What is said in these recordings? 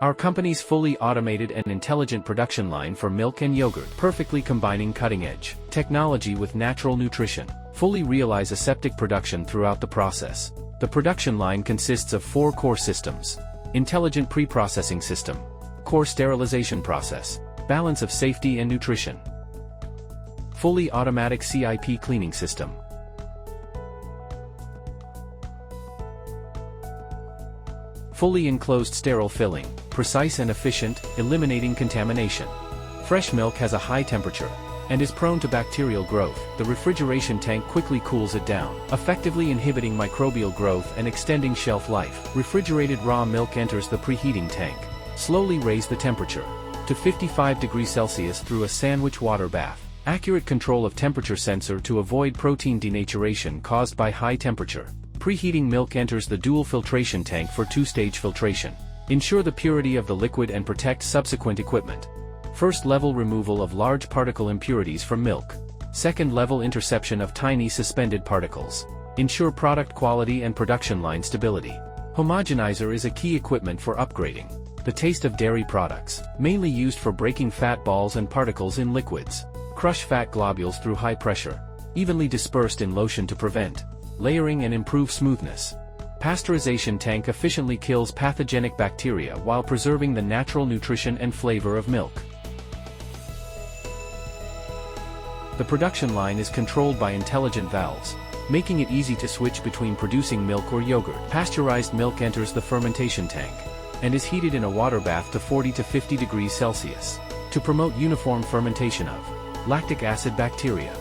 Our company's fully automated and intelligent production line for milk and yogurt, perfectly combining cutting-edge technology with natural nutrition, fully realize aseptic production throughout the process. The production line consists of 4 core systems: intelligent pre-processing system, core sterilization process, balance of safety and nutrition, fully automatic CIP cleaning system, fully enclosed sterile filling, precise and efficient, eliminating contamination. Fresh milk has a high temperature and is prone to bacterial growth. The refrigeration tank quickly cools it down, effectively inhibiting microbial growth and extending shelf life. Refrigerated raw milk enters the preheating tank. Slowly raise the temperature to 55 degrees Celsius through a sandwich water bath. Accurate control of temperature sensor to avoid protein denaturation caused by high temperature. Preheating milk enters the dual filtration tank for 2-stage filtration. Ensure the purity of the liquid and protect subsequent equipment. First level removal of large particle impurities from milk. Second level interception of tiny suspended particles. Ensure product quality and production line stability. Homogenizer is a key equipment for upgrading the taste of dairy products, mainly used for breaking fat balls and particles in liquids. Crush fat globules through high pressure, evenly dispersed in lotion to prevent layering and improve smoothness. Pasteurization tank efficiently kills pathogenic bacteria while preserving the natural nutrition and flavor of milk. The production line is controlled by intelligent valves, making it easy to switch between producing milk or yogurt. Pasteurized milk enters the fermentation tank and is heated in a water bath to 40 to 50 degrees Celsius to promote uniform fermentation of lactic acid bacteria.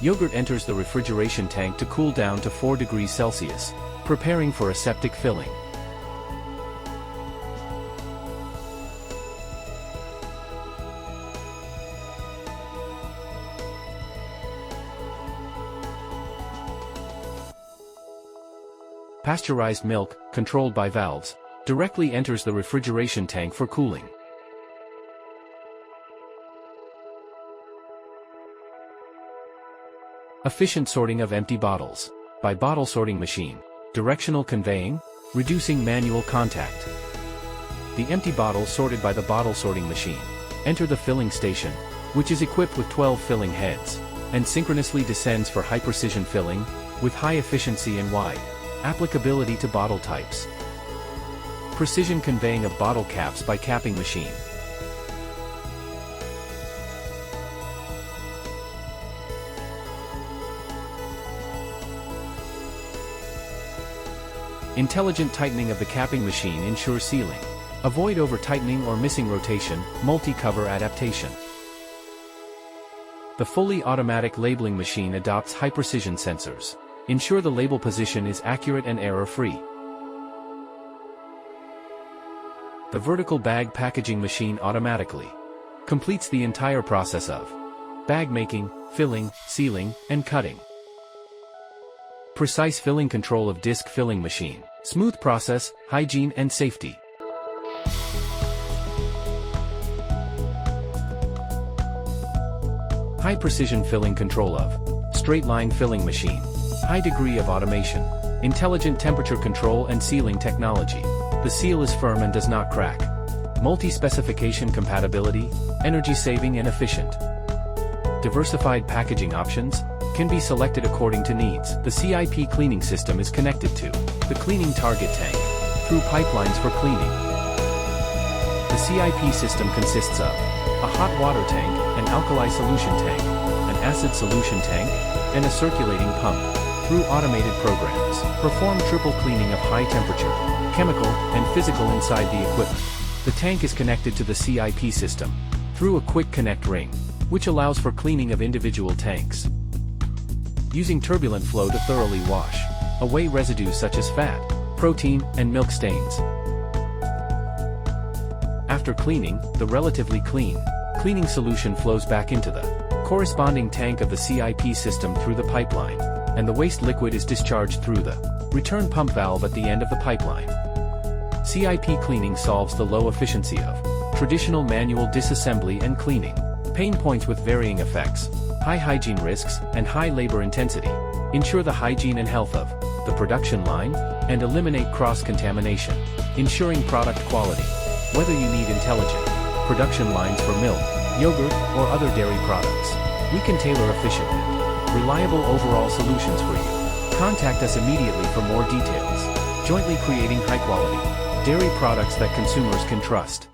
Yogurt enters the refrigeration tank to cool down to 4 degrees Celsius, preparing for aseptic filling. Pasteurized milk, controlled by valves, directly enters the refrigeration tank for cooling. Efficient sorting of empty bottles by bottle sorting machine. Directional conveying, reducing manual contact. The empty bottles sorted by the bottle sorting machine enter the filling station, which is equipped with 12 filling heads, and synchronously descends for high-precision filling, with high efficiency and wide applicability to bottle types. Precision conveying of bottle caps by capping machine. Intelligent tightening of the capping machine ensures sealing. Avoid over-tightening or missing rotation, multi-cover adaptation. The fully automatic labeling machine adopts high-precision sensors. Ensure the label position is accurate and error-free. The vertical bag packaging machine automatically completes the entire process of bag making, filling, sealing, and cutting. Precise filling control of disc filling machine. Smooth process, hygiene and safety. High precision filling control of straight line filling machine. High degree of automation. Intelligent temperature control and sealing technology. The seal is firm and does not crack. Multi-specification compatibility, energy saving and efficient. Diversified packaging options can be selected according to needs. The CIP cleaning system is connected to the cleaning target tank through pipelines for cleaning. The CIP system consists of a hot water tank, an alkali solution tank, an acid solution tank, and a circulating pump. Through automated programs, perform triple cleaning of high temperature, chemical, and physical inside the equipment. The tank is connected to the CIP system through a quick connect ring, which allows for cleaning of individual tanks. Using turbulent flow to thoroughly wash away residues such as fat, protein, and milk stains. After cleaning, the relatively clean cleaning solution flows back into the corresponding tank of the CIP system through the pipeline, and the waste liquid is discharged through the return pump valve at the end of the pipeline. CIP cleaning solves the low efficiency of traditional manual disassembly and cleaning pain points with varying effects, high hygiene risks, and high labor intensity. Ensure the hygiene and health of the production line, and eliminate cross-contamination, ensuring product quality. Whether you need intelligent production lines for milk, yogurt, or other dairy products, we can tailor efficient and reliable overall solutions for you. Contact us immediately for more details. Jointly creating high-quality dairy products that consumers can trust.